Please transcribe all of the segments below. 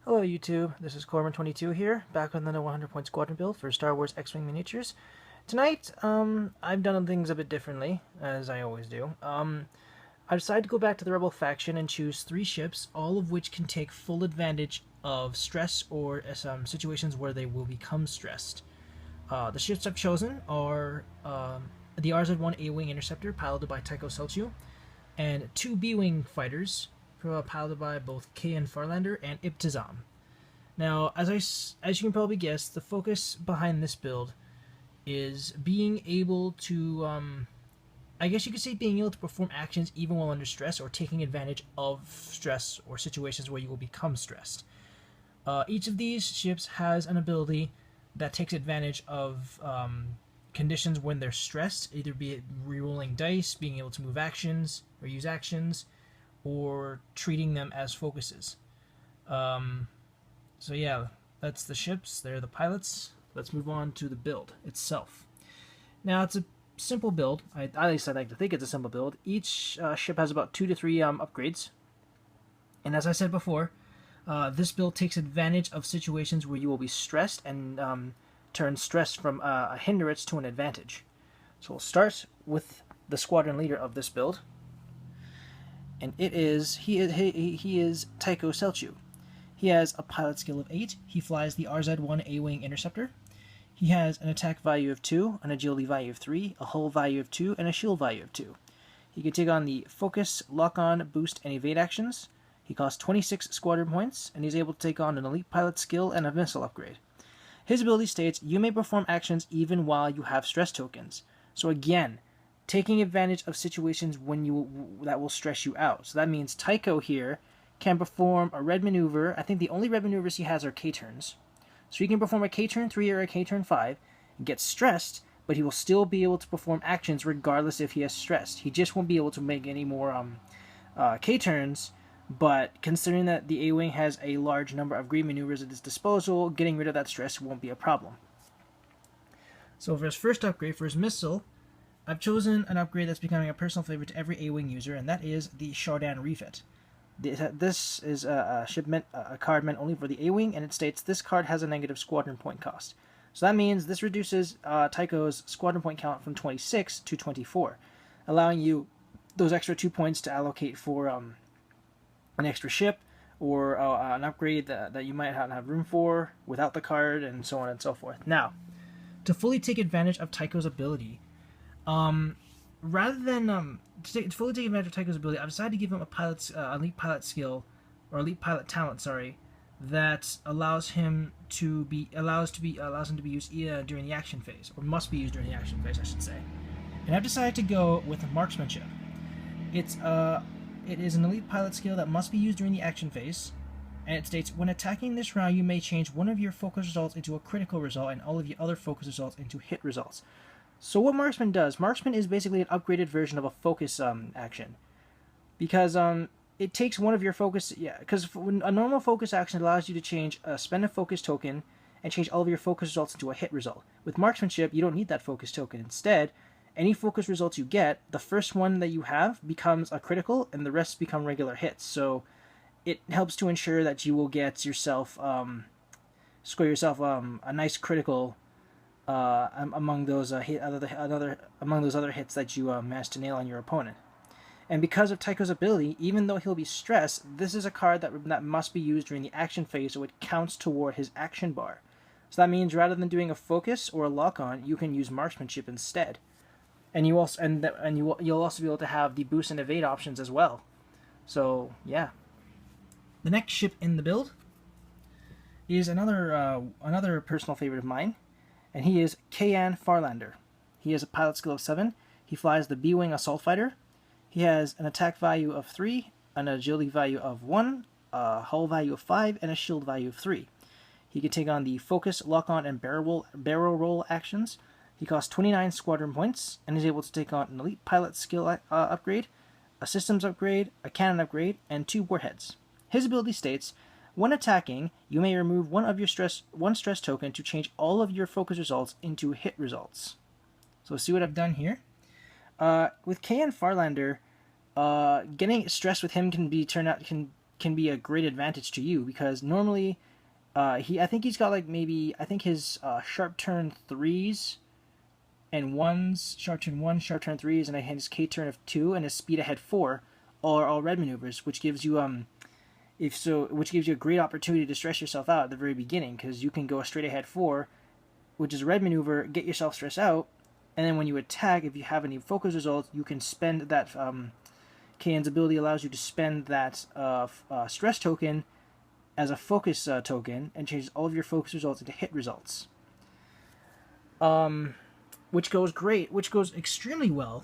Hello YouTube, this is Corman22 here, back with another 100 point squadron build for Star Wars X-Wing Miniatures. Tonight, I've done things a bit differently, as I always do. I decided to go back to the Rebel faction and choose 3 ships, all of which can take full advantage of stress or situations where they will become stressed. The ships I've chosen are the RZ-1 A-Wing Interceptor, piloted by Tycho Celchu, and 2 B-Wing fighters, piloted by both Keyan Farlander and Ibtisam. Now, as you can probably guess, the focus behind this build is being able to, I guess you could say being able to perform actions even while under stress, or taking advantage of stress or situations where you will become stressed. Each of these ships has an ability that takes advantage of conditions when they're stressed, either be it rerolling dice, being able to move actions or use actions, or treating them as focuses. So yeah, that's the ships, they're the pilots. Let's move on to the build itself. Now, it's a simple build. At least I like to think it's a simple build. Each ship has about 2 to 3 upgrades. And as I said before, this build takes advantage of situations where you will be stressed and turn stress from a hindrance to an advantage. So we'll start with the squadron leader of this build. And he is Tycho Celchu. He has a pilot skill of 8. He flies the RZ-1 A-Wing Interceptor. He has an attack value of 2, an agility value of 3, a hull value of 2, and a shield value of 2. He can take on the focus, lock-on, boost, and evade actions. He costs 26 squadron points, and he's able to take on an elite pilot skill and a missile upgrade. His ability states, you may perform actions even while you have stress tokens. So again, taking advantage of situations that will stress you out. So that means Tycho here can perform a red maneuver. I think the only red maneuvers he has are K-turns. So he can perform a K-turn 3 or a K-turn 5, and get stressed, but he will still be able to perform actions regardless if he is stressed. He just won't be able to make any more K-turns, but considering that the A-Wing has a large number of green maneuvers at his disposal, getting rid of that stress won't be a problem. So for his first upgrade, for his missile, I've chosen an upgrade that's becoming a personal favorite to every A-Wing user, and that is the Chardaan Refit. This is a card meant only for the A-Wing, and it states this card has a negative squadron point cost. So that means this reduces Tycho's squadron point count from 26 to 24, allowing you those extra 2 points to allocate for an extra ship, or an upgrade that you might not have room for without the card, and so on and so forth. Now, to fully take advantage of Tycho's ability, rather than fully take advantage of Tycho's ability, I've decided to give him a elite pilot skill, or elite pilot talent, sorry, that allows him to be used during the action phase, or must be used during the action phase, I should say. And I've decided to go with Marksmanship. It is an elite pilot skill that must be used during the action phase, and it states, when attacking this round, you may change one of your focus results into a critical result, and all of your other focus results into hit results. So what Marksman does, Marksman is basically an upgraded version of a focus action. Because it takes one of your focus, because a normal focus action allows you to spend a focus token and change all of your focus results into a hit result. With Marksmanship, you don't need that focus token. Instead, any focus results you get, the first one that you have becomes a critical, and the rest become regular hits. So it helps to ensure that you will get yourself, score yourself a nice critical among those other hits that you managed to nail on your opponent. And because of Tycho's ability, even though he'll be stressed, this is a card that must be used during the action phase, so it counts toward his action bar. So that means rather than doing a focus or a lock-on, you can use Marksmanship instead. And you'll also be able to have the boost and evade options as well. So yeah. The next ship in the build is another personal favorite of mine, and he is Keyan Farlander. He has a pilot skill of 7. He flies the B-Wing Assault Fighter. He has an attack value of 3, an agility value of 1, a hull value of 5, and a shield value of 3. He can take on the focus, lock-on, and barrel roll actions. He costs 29 squadron points, and is able to take on an elite pilot skill upgrade, a systems upgrade, a cannon upgrade, and 2 warheads. His ability states, when attacking, you may remove one stress token to change all of your focus results into hit results. So see what I've done here? With Keyan Farlander, getting stressed with him can can be a great advantage to you, because normally I think he's got like maybe, I think his sharp turn 3s and 1s, sharp turn 1, sharp turn 3s, and his K turn of 2 and his speed ahead 4 are all red maneuvers, which gives you which gives you a great opportunity to stress yourself out at the very beginning, because you can go a straight ahead 4, which is a red maneuver, get yourself stressed out, and then when you attack, if you have any focus results, you can spend that. Keyan's ability allows you to spend that stress token as a focus token and changes all of your focus results into hit results. Which goes extremely well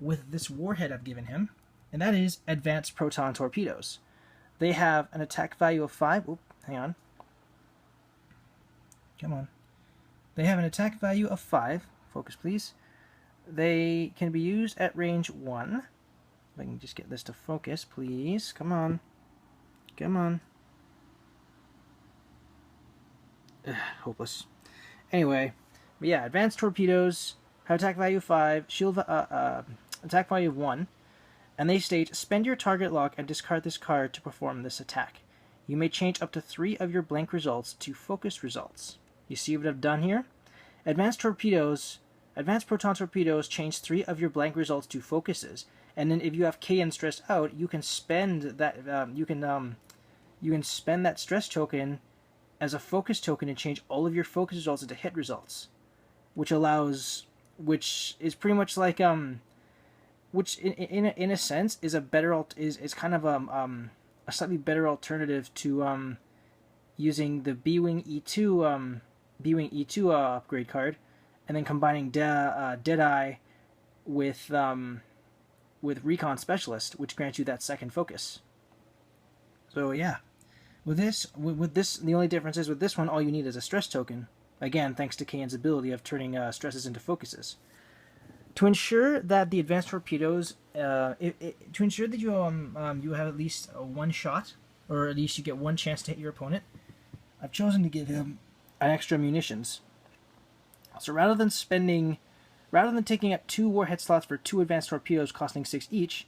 with this warhead I've given him, and that is Advanced Proton Torpedoes. They have an attack value of 5. Oop, hang on. Come on. They have an attack value of 5. Focus, please. They can be used at range 1. If I can just get this to focus, please. Come on. Come on. Ugh, hopeless. Anyway, but yeah, Advanced Torpedoes have attack value of 5, shield attack value of 1, and they state, spend your target lock and discard this card to perform this attack. You may change up to 3 of your blank results to focused results. You see what I've done here? Advanced Proton Torpedoes change 3 of your blank results to focuses, and then if you have Keyan stressed out, you can spend that you can spend that stress token as a focus token and change all of your focus results into hit results, which is pretty much like which in a sense is a better is kind of a slightly better alternative to using the B-Wing E2 upgrade card, and then combining Deadeye with Recon Specialist, which grants you that second focus. So yeah, with this, the only difference is with this one, all you need is a stress token. Again, thanks to Keyan's ability of turning stresses into focuses. To ensure that the Advanced Torpedoes, to ensure that you have at least one shot, or at least you get one chance to hit your opponent, I've chosen to give him an extra munitions. So rather than taking up 2 warhead slots for 2 Advanced Torpedoes costing 6 each,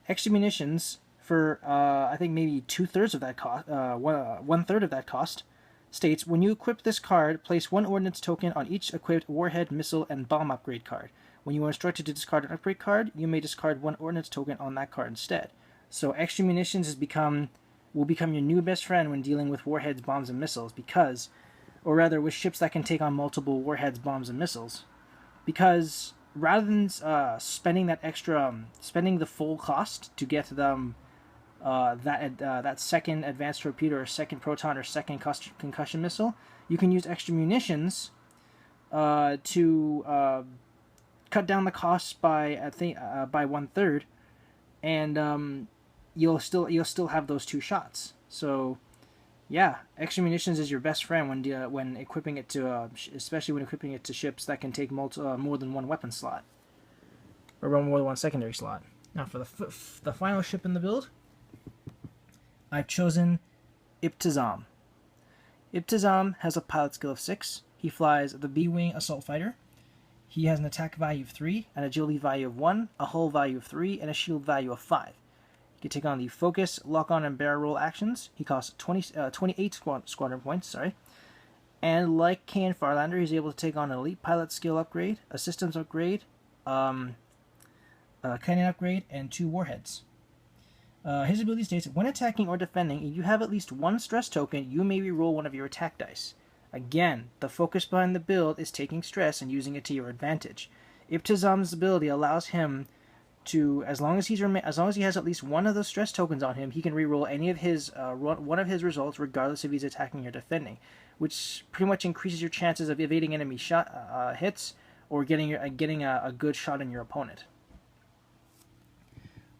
extra munitions for I think maybe 2/3 of that cost, 1/3 of that cost, states, when you equip this card, place 1 ordnance token on each equipped warhead, missile, and bomb upgrade card. When you are instructed to discard an upgrade card, you may discard 1 ordnance token on that card instead. So extra munitions will become your new best friend when dealing with warheads, bombs, and missiles, or rather with ships that can take on multiple warheads, bombs, and missiles. Because rather than spending the full cost to get them that second advanced torpedo or second proton or second concussion missile, you can use extra munitions to cut down the costs by 1/3, and you'll still have those 2 shots. So yeah, extra munitions is your best friend when equipping it to especially when equipping it to ships that can take more than 1 weapon slot, or more than 1 secondary slot. Now for the final ship in the build, I've chosen Ibtisam. Ibtisam has a pilot skill of 6. He flies the B-Wing Assault Fighter. He has an attack value of 3, an agility value of 1, a hull value of 3, and a shield value of 5. He can take on the focus, lock-on, and barrel roll actions. He costs 28 squadron points, And like Keyan Farlander, he's able to take on an elite pilot skill upgrade, a systems upgrade, a cannon upgrade, and 2 warheads. His ability states, when attacking or defending, if you have at least 1 stress token, you may reroll one of your attack dice. Again, the focus behind the build is taking stress and using it to your advantage. Ibtisam's ability allows him to, as long as he has at least 1 of those stress tokens on him, he can reroll any of his one of his results, regardless if he's attacking or defending, which pretty much increases your chances of evading enemy hits or getting a good shot in your opponent.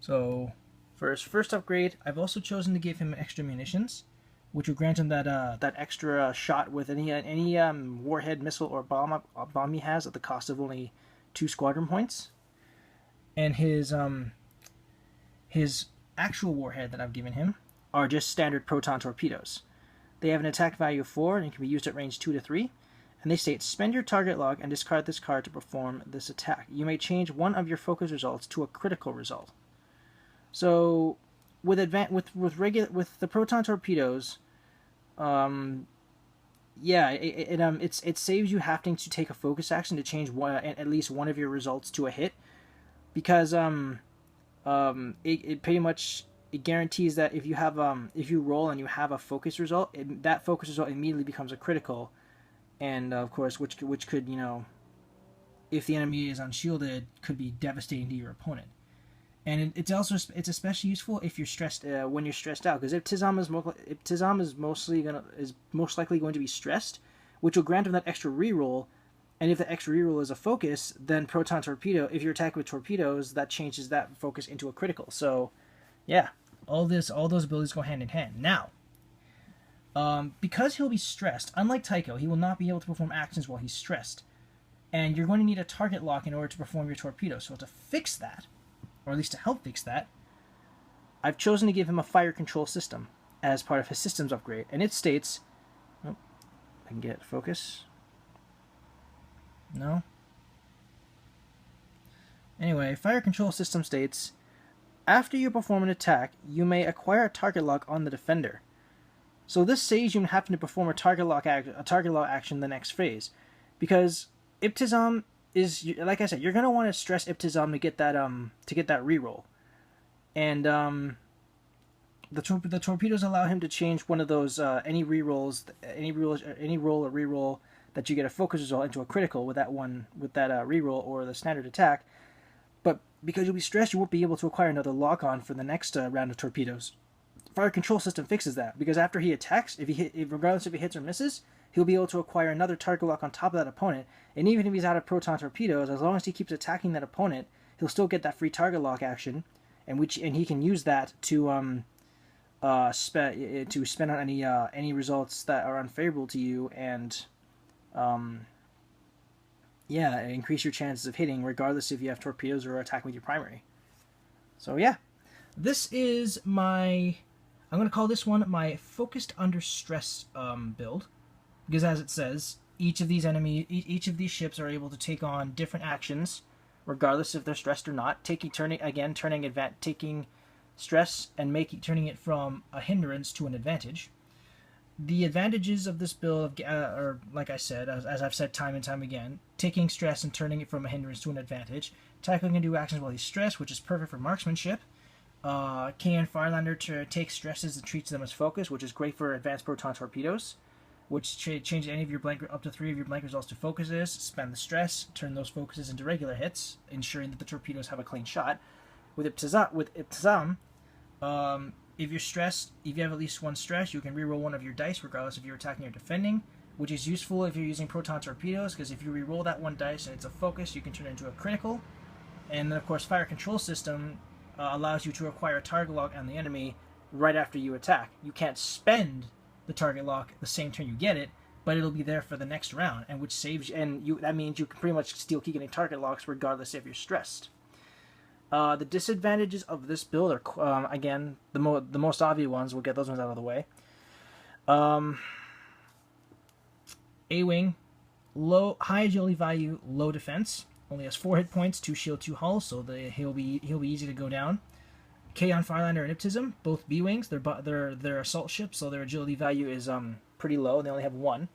So for his first upgrade, I've also chosen to give him extra munitions, which will grant him that extra shot with any warhead, missile, or bomb he has at the cost of only 2 squadron points. And his actual warhead that I've given him are just standard proton torpedoes. They have an attack value of 4 and can be used at range 2 to 3. And they state, spend your target log and discard this card to perform this attack. You may change 1 of your focus results to a critical result. So with the Proton torpedoes, yeah, it saves you having to take a focus action to change at least one of your results to a hit, because it pretty much it guarantees that if you roll and you have a focus result, that focus result immediately becomes a critical, and of course which could, if the enemy is unshielded, could be devastating to your opponent. And it's especially useful if you're stressed, when you're stressed out, because Ibtisam is most likely going to be stressed, which will grant him that extra reroll. And if the extra reroll is a focus, then Proton Torpedo, if you're attacking with torpedoes, that changes that focus into a critical. So, yeah, all those abilities go hand in hand. Now, because he'll be stressed, unlike Tycho, he will not be able to perform actions while he's stressed, and you're going to need a target lock in order to perform your torpedo. So to fix that, or at least to help fix that, I've chosen to give him a fire control system as part of his systems upgrade. And it states, oh, I can get focus. No? Anyway, fire control system states, after you perform an attack, you may acquire a target lock on the defender. So this saves you from having to perform a target lock action the next phase. Because Ibtisam is, like I said, you're gonna want to stress Ibtisam to get that reroll, and the torpedoes allow him to change one of those any roll or reroll that you get a focus result into a critical with that reroll or the standard attack. But because you'll be stressed, you won't be able to acquire another lock on for the next round of torpedoes. Fire control system fixes that, because after he attacks, regardless if he hits or misses, he'll be able to acquire another target lock on top of that opponent, and even if he's out of Proton torpedoes, as long as he keeps attacking that opponent, he'll still get that free target lock action, and he can use that to spend on any results that are unfavorable to you, and increase your chances of hitting, regardless if you have torpedoes or are attacking with your primary. So yeah, this is I'm going to call this one my focused under stress build. Because as it says, each of these ships are able to take on different actions, regardless if they're stressed or not. Taking stress and turning it from a hindrance to an advantage. The advantages of this build are, like I said, as I've said time and time again, taking stress and turning it from a hindrance to an advantage. Tycho can do actions while he's stressed, which is perfect for marksmanship. Keyan Farlander takes stresses and treats them as focus, which is great for advanced Proton torpedoes, which change any of your up to 3 of your blank results to focuses, spend the stress, turn those focuses into regular hits, ensuring that the torpedoes have a clean shot. With Ibtisam, if you're stressed, if you have at least one stress, you can reroll one of your dice, regardless if you're attacking or defending, which is useful if you're using Proton torpedoes, because if you reroll that one dice and it's a focus, you can turn it into a critical. And then, of course, fire control system allows you to acquire a target lock on the enemy right after you attack. You can't spend the target lock the same turn you get it, but it'll be there for the next round, and which saves that means you can pretty much still keep getting target locks regardless if you're stressed. The disadvantages of this build are again the most obvious ones. We'll get those ones out of the way. A-wing, high agility value, low defense. Only has 4 hit points, 2 shield, 2 hull, so he'll be easy to go down. Keyan, Farlander, and Ibtisam, both B-wings. They're assault ships, so their agility value is pretty low. They only have 1.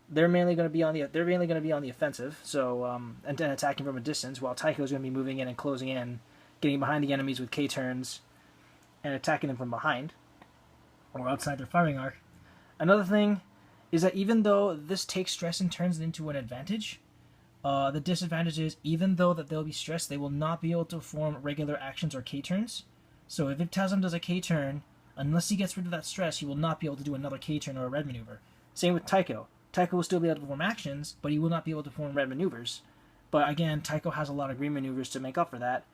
They're mainly going to be on the offensive, so and attacking from a distance, while Tycho's going to be moving in and closing in, getting behind the enemies with K-turns, and attacking them from behind or outside their firing arc. Another thing is that even though this takes stress and turns it into an advantage, the disadvantage is, even though that they'll be stressed, they will not be able to perform regular actions or K-turns. So if Ibtisam does a K-turn, unless he gets rid of that stress, he will not be able to do another K-turn or a red maneuver. Same with Tycho. Tycho will still be able to perform actions, but he will not be able to perform red maneuvers. But again, Tycho has a lot of green maneuvers to make up for that.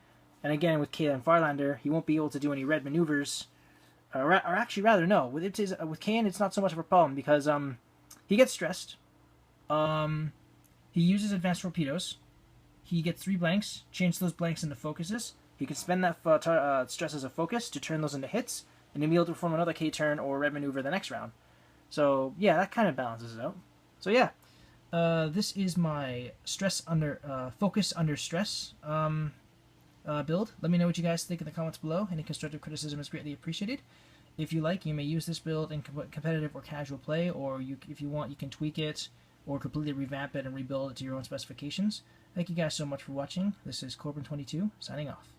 And again, with Keyan and Farlander, he won't be able to do any red maneuvers. Or actually, rather, no. With Keyan, it's not so much of a problem, because he gets stressed. He uses advanced torpedoes. He gets 3 blanks, change those blanks into focuses. He can spend that stress as a focus to turn those into hits, and then be able to perform another K-turn or red maneuver the next round. So yeah, that kind of balances it out. So yeah, this is my focus under stress. build. Let me know what you guys think in the comments below. Any constructive criticism is greatly appreciated. If you like, you may use this build in competitive or casual play, or if you want, you can tweak it or completely revamp it and rebuild it to your own specifications. Thank you guys so much for watching. This is Corbin22, signing off.